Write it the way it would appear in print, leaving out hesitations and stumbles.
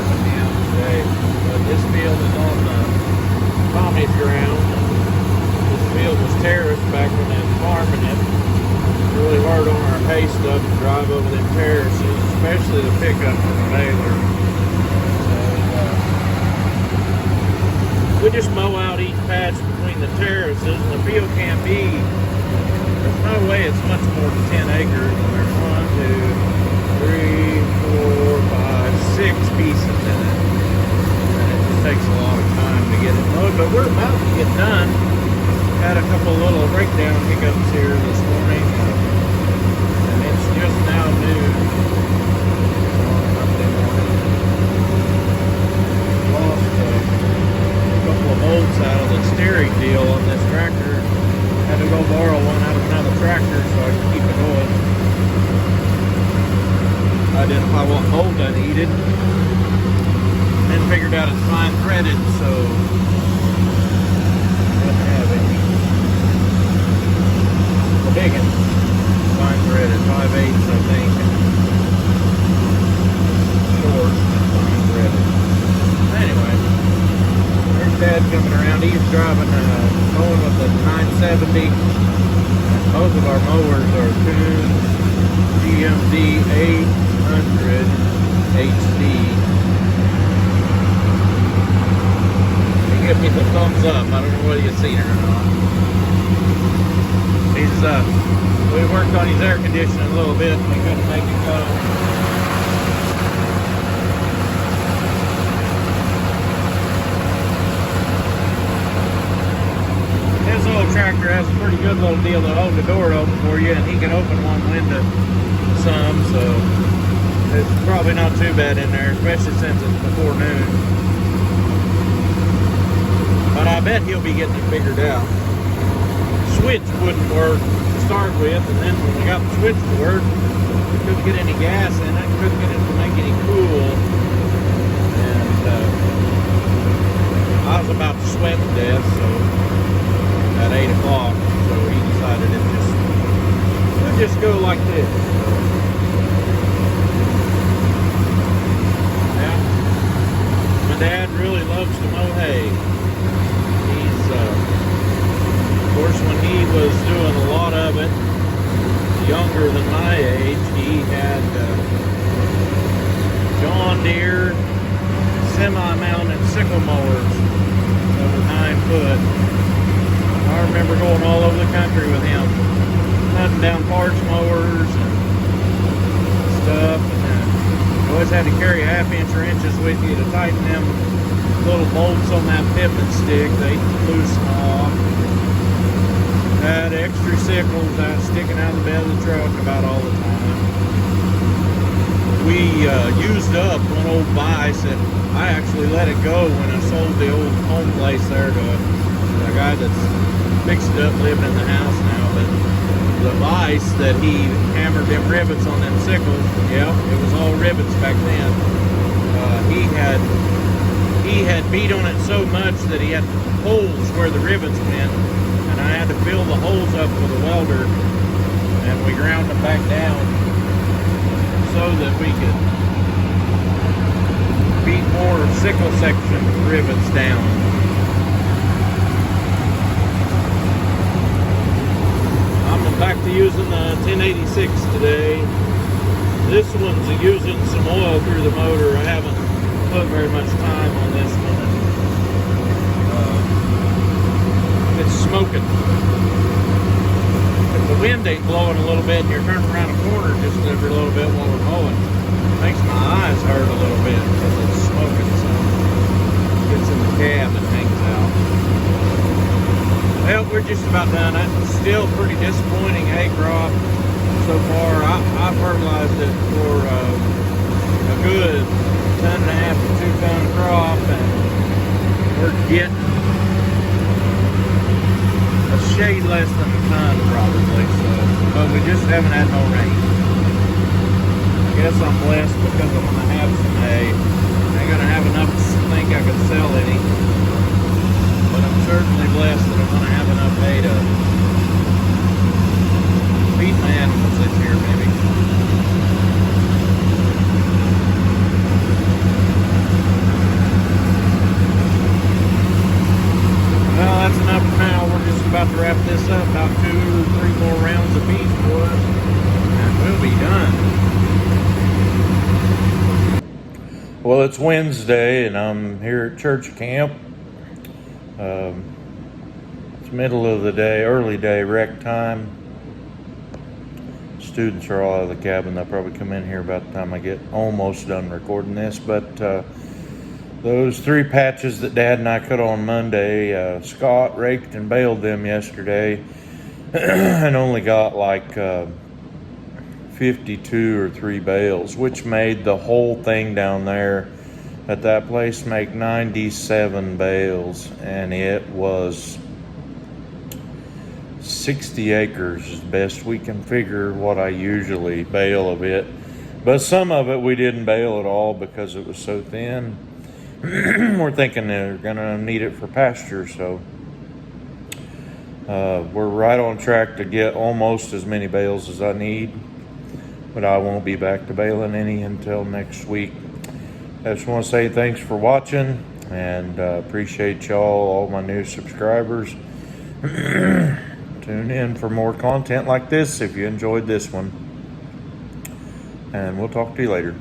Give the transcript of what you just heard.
farming him today. But this field is on the Tommy's ground. This field was terraced back when they were farming it. It's really hard on our hay stuff to drive over them terraces, especially the pickup from the baler. We just mow out each patch between the terraces, and the field can't be, there's no way it's much more than 10 acres. There's 1, 2, 3, 4, 5, 6 pieces in it. And it just takes a lot of time to get it mowed, but we're about to get done. Had a couple little breakdown hiccups here this morning, and it's just now noon on Monday morning. Lost couple of bolts out of the steering deal on this tractor. Had to go borrow one out of another tractor so I could keep it going. Identify what bolt I needed. Then figured out it's fine threaded, so I didn't have any. The big one, fine threaded, 5/8 I think. Short, fine threaded. Anyway. Dad coming around. He's driving mowing with the 970. Both of our mowers are Kuhn GMD 800 HD. He gave me the thumbs up. I don't know whether you've seen it or not. He's we worked on his air conditioning a little bit and we couldn't make it go. Tractor has a pretty good little deal to hold the door open for you, and he can open one window some, so it's probably not too bad in there, especially since it's before noon. But I bet he'll be getting it figured out. Switch wouldn't work to start with, and then when we got the switch to work, we couldn't get any gas in it, couldn't get it to make any cool, and I was about to sweat to death, so at 8 o'clock, so he decided we'll just go like this. Yeah, my dad really loves to mow hay. He's, of course, when he was doing a lot of it, younger than my age, he had John Deere semi-mounted sickle mowers that were 9 foot. I remember going all over the country with him, hunting down parts mowers and stuff, and you always had to carry a 1/2 inch or inches with you to tighten them little bolts on that pivot stick. They loosen off. Had extra sickles sticking out of the bed of the truck about all the time. We used up one old vise that I actually let it go when I sold the old home place there to a guy that's fixed it up, living in the house now. But the vise that he hammered them rivets on them sickles, yeah, it was all rivets back then. He had beat on it so much that he had holes where the rivets went, and I had to fill the holes up with a welder, and we ground them back down so that we could beat more sickle section rivets down. Back to using the 1086 today. This one's using some oil through the motor. I haven't put very much time on this one. It's smoking. If the wind ain't blowing a little bit and you're turning around a corner just every little bit while we're mowing, it makes my eyes hurt a little bit because it's smoking some. It gets in the cab and hangs out. Well, we're just about done. It's still pretty disappointing hay crop so far. I fertilized it for a good 1.5 to 2 ton crop, and we're getting a shade less than a ton probably. So, but we just haven't had no rain. I guess I'm blessed because I'm gonna have some hay. I ain't gonna have enough to think I could sell any. But I'm certainly blessed that I'm going to have enough hay to feed my animals this year, maybe. it's Wednesday and I'm here at church camp. It's middle of the day, early day, rec time. Students are all out of the cabin. They'll probably come in here about the time I get almost done recording this. But those 3 patches that Dad and I cut on Monday, Scott raked and baled them yesterday and only got like 52 or 3 bales, which made the whole thing down there at that place make 97 bales, and it was 60 acres is best we can figure what I usually bale of it. But some of it we didn't bale at all because it was so thin. We're thinking they're gonna need it for pasture, so we're right on track to get almost as many bales as I need, but I won't be back to baling any until next week. I just want to say thanks for watching, and appreciate y'all, all my new subscribers. Tune in for more content like this if you enjoyed this one, and we'll talk to you later.